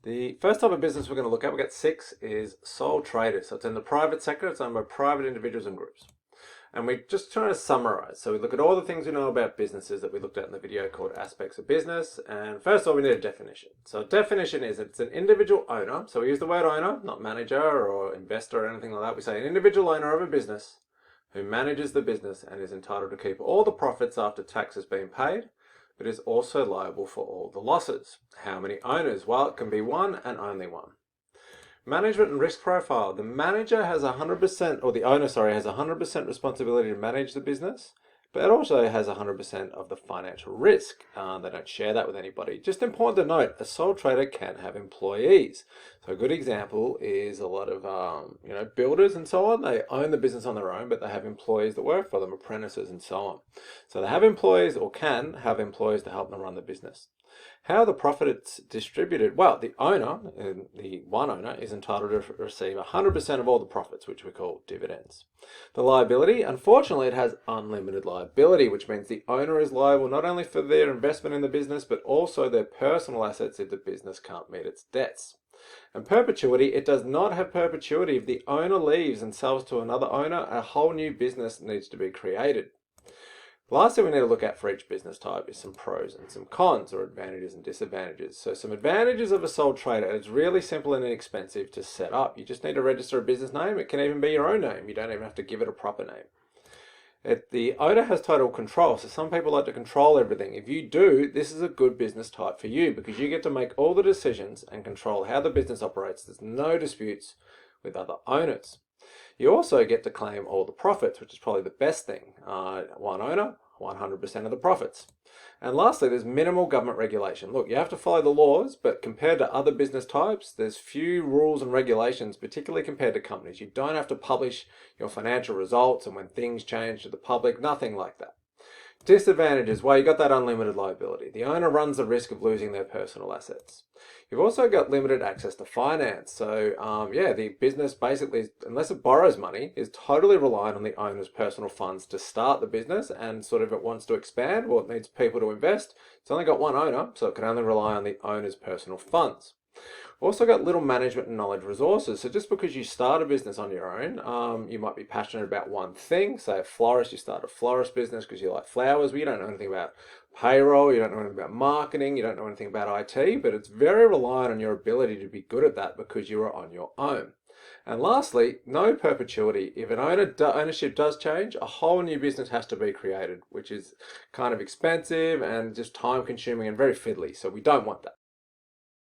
The first type of business we're going to look at, we've got six, is sole traders. So it's in the private sector, it's owned by private individuals and groups. And we're just trying to summarize. So we look at all the things we know about businesses that we looked at in the video called Aspects of Business. And first of all, we need a definition. So a definition is it's an individual owner. So we use the word owner, not manager or investor or anything like that. We say an individual owner of a business who manages the business and is entitled to keep all the profits after tax has been paid, but is also liable for all the losses. How many owners? Well, it can be one and only one. Management and risk profile. The manager has 100%, or the owner, sorry, has 100% responsibility to manage the business, but it also has 100% of the financial risk. They don't share that with anybody. Just important to note, a sole trader can have employees. So a good example is a lot of builders and so on. They own the business on their own, but they have employees that work for them, apprentices and so on. So they have employees, or can have employees to help them run the business. How the profit is distributed? Well, the owner, the one owner, is entitled to receive 100% of all the profits, which we call dividends. The liability, unfortunately, it has unlimited liability, which means the owner is liable not only for their investment in the business, but also their personal assets if the business can't meet its debts. And perpetuity, it does not have perpetuity. If the owner leaves and sells to another owner, a whole new business needs to be created. Last thing we need to look at for each business type is some pros and some cons, or advantages and disadvantages. So some advantages of a sole trader: it's really simple and inexpensive to set up. You just need to register a business name. It can even be your own name. You don't even have to give it a proper name. The owner has total control, so some people like to control everything. If you do, this is a good business type for you because you get to make all the decisions and control how the business operates. There's no disputes with other owners. You also get to claim all the profits, which is probably the best thing. One owner, 100% of the profits. And lastly, there's minimal government regulation. Look, you have to follow the laws, but compared to other business types, there's few rules and regulations, particularly compared to companies. You don't have to publish your financial results and when things change to the public, nothing like that. Disadvantages, well, you got that unlimited liability. The owner runs the risk of losing their personal assets. You've also got limited access to finance. So, the business basically, unless it borrows money, is totally reliant on the owner's personal funds to start the business, and sort of it wants to expand, well, it needs people to invest. It's only got one owner, so it can only rely on the owner's personal funds. Also got little management and knowledge resources. So just because you start a business on your own, you might be passionate about one thing. Say a florist, you start a florist business because you like flowers, but you don't know anything about payroll, you don't know anything about marketing, you don't know anything about IT, but it's very reliant on your ability to be good at that because you are on your own. And lastly, no perpetuity. If an ownership does change, a whole new business has to be created, which is kind of expensive and just time consuming and very fiddly. So we don't want that.